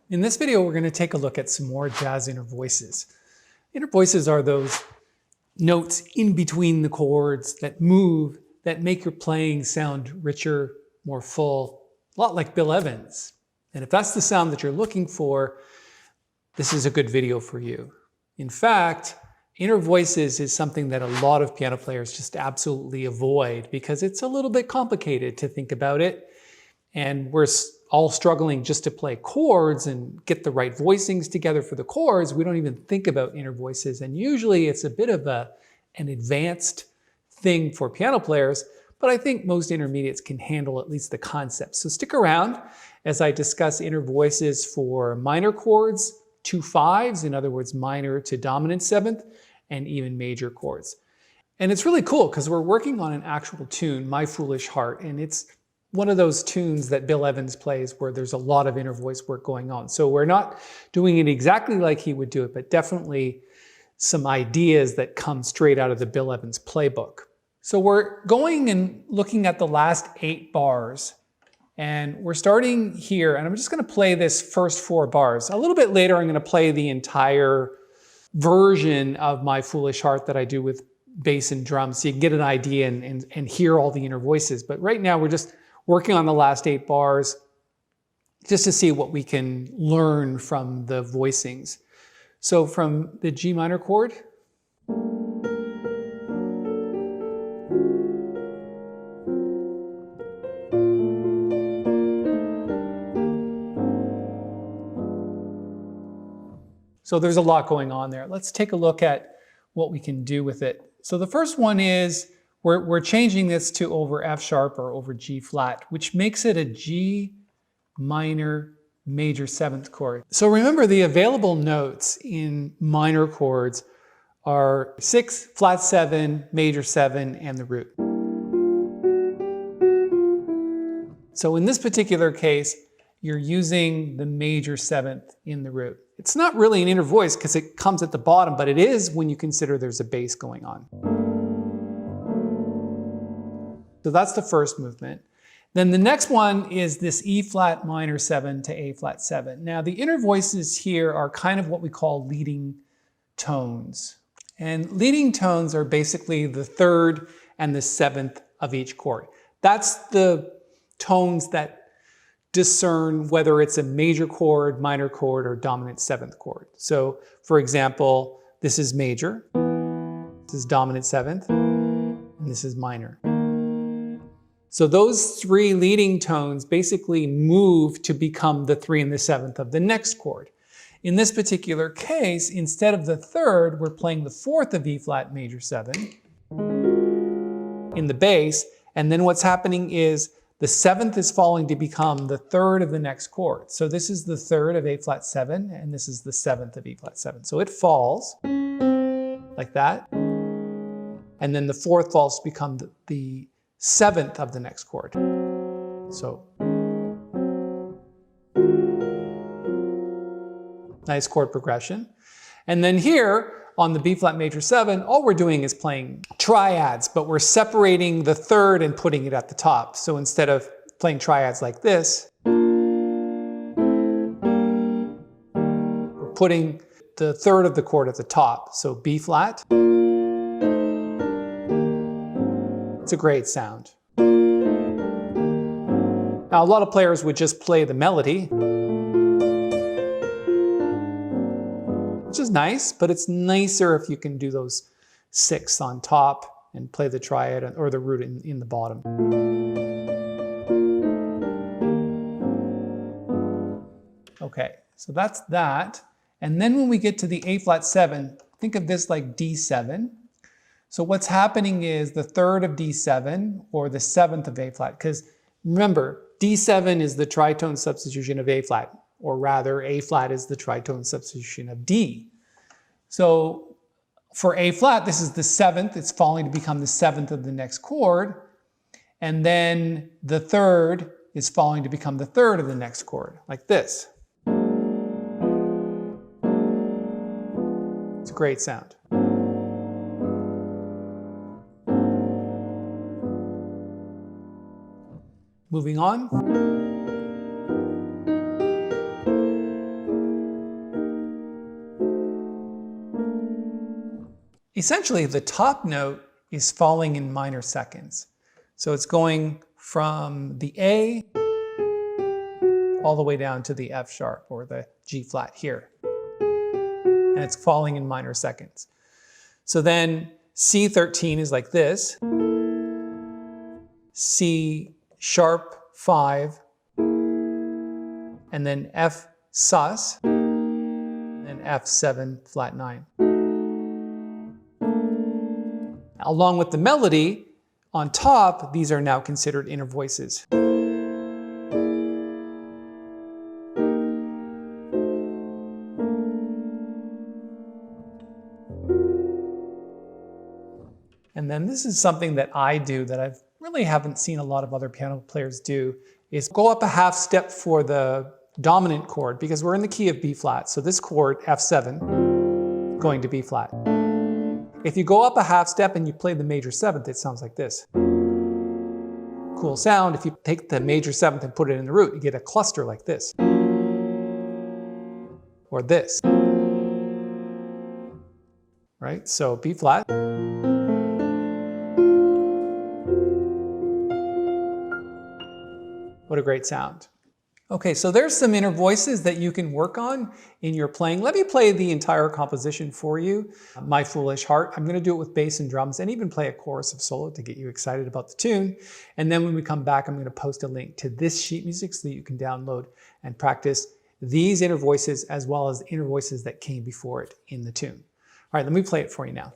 In this video, we're going to take a look at some more jazz inner voices. Inner voices are those notes in between the chords that move, that make your playing sound richer, more full, a lot like Bill Evans. And if that's the sound that you're looking for, this is a good video for you. In fact, inner voices is something that a lot of piano players just absolutely avoid because it's a little bit complicated to think about it. And we're all struggling just to play chords and get the right voicings together for the chords. We don't even think about inner voices. And usually it's a bit of an advanced thing for piano players, but I think most intermediates can handle at least the concept. So stick around as I discuss inner voices for minor chords, 2/5s, in other words, minor to dominant seventh, and even major chords. And it's really cool because we're working on an actual tune, My Foolish Heart, and it's one of those tunes that Bill Evans plays where there's a lot of inner voice work going on. So we're not doing it exactly like he would do it, but definitely some ideas that come straight out of the Bill Evans playbook. So we're going and looking at the last 8 bars, and we're starting here, and I'm just going to play this first 4 bars. A little bit later, I'm going to play the entire version of My Foolish Heart that I do with bass and drums, so you can get an idea and hear all the inner voices. But right now, we're just working on the last 8 bars just to see what we can learn from the voicings. So from the G minor chord, so there's a lot going on there. Let's take a look at what we can do with it. So the first one is we're changing this to over F sharp or over G flat, which makes it a G minor major 7th chord. So remember, the available notes in minor chords are 6, flat 7, major 7, and the root. So in this particular case, you're using the major 7th in the root. It's not really an inner voice because it comes at the bottom, but it is when you consider there's a bass going on. So that's the first movement. Then the next one is this E flat minor 7 to A flat 7. Now the inner voices here are kind of what we call leading tones. And leading tones are basically the 3rd and the 7th of each chord. That's the tones that discern whether it's a major chord, minor chord, or dominant 7th chord. So for example, this is major, this is dominant 7th, and this is minor. So those 3 leading tones basically move to become the 3 and the 7th of the next chord. In this particular case, instead of the 3rd, we're playing the 4th of E flat major 7 in the bass, and then what's happening is the 7th is falling to become the 3rd of the next chord. So this is the 3rd of A flat 7, and this is the 7th of E flat 7. So it falls like that, and then the 4th falls to become the 7th of the next chord. So nice chord progression. And then here on the B flat major 7, all we're doing is playing triads, but we're separating the 3rd and putting it at the top. So instead of playing triads like this, we're putting the 3rd of the chord at the top. So B flat. It's a great sound. Now, a lot of players would just play the melody, which is nice, but it's nicer if you can do those 6 on top and play the triad or the root in the bottom. Okay, so that's that. And then when we get to the A flat 7, think of this like D7. So what's happening is the 3rd of D7 or the 7th of A flat, because remember, D7 is the tritone substitution of A flat, or rather A flat is the tritone substitution of D. So for A flat, this is the 7th, it's falling to become the 7th of the next chord, and then the 3rd is falling to become the 3rd of the next chord, like this. It's a great sound. Moving on. essentially the top note is falling in minor seconds. So it's going from the A all the way down to the F sharp or the G flat here. And it's falling in minor seconds. So then C13 is like this. C sharp 5, and then F sus, and F7 flat 9. Along with the melody, on top, these are now considered inner voices. And then this is something that I do that I really haven't seen a lot of other piano players do, is go up a half step for the dominant chord, because we're in the key of B flat. So this chord, F7, going to B flat. If you go up a half step and you play the major seventh, it sounds like this. Cool sound. If you take the major seventh and put it in the root, you get a cluster like this. Or this. Right? So B flat. What a great sound. Okay, so there's some inner voices that you can work on in your playing. Let me play the entire composition for you, My Foolish Heart. I'm going to do it with bass and drums and even play a chorus of solo to get you excited about the tune. And then when we come back, I'm going to post a link to this sheet music so that you can download and practice these inner voices as well as the inner voices that came before it in the tune. All right, let me play it for you now.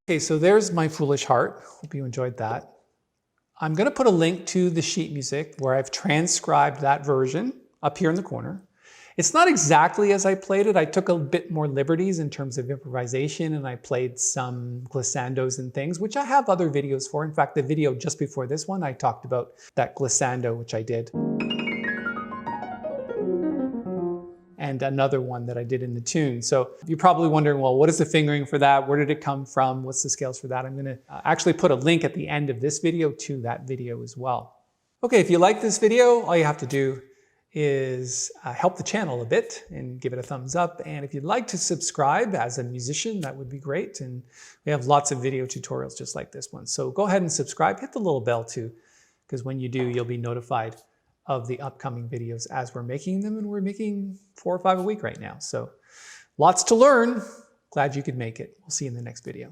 Okay, so there's My Foolish Heart. Hope you enjoyed that. I'm going to put a link to the sheet music where I've transcribed that version up here in the corner. It's not exactly as I played it. I took a bit more liberties in terms of improvisation, and I played some glissandos and things, which I have other videos for. In fact, the video just before this one, I talked about that glissando, which I did. And another one that I did in the tune. So you're probably wondering, well, what is the fingering for that? Where did it come from? What's the scales for that? I'm gonna actually put a link at the end of this video to that video as well. Okay, if you like this video, all you have to do is help the channel a bit and give it a thumbs up. And if you'd like to subscribe as a musician, that would be great. And we have lots of video tutorials just like this one. So go ahead and subscribe, hit the little bell too, because when you do, you'll be notified of the upcoming videos as we're making them, and we're making 4 or 5 a week right now. So lots to learn. Glad you could make it. We'll see you in the next video.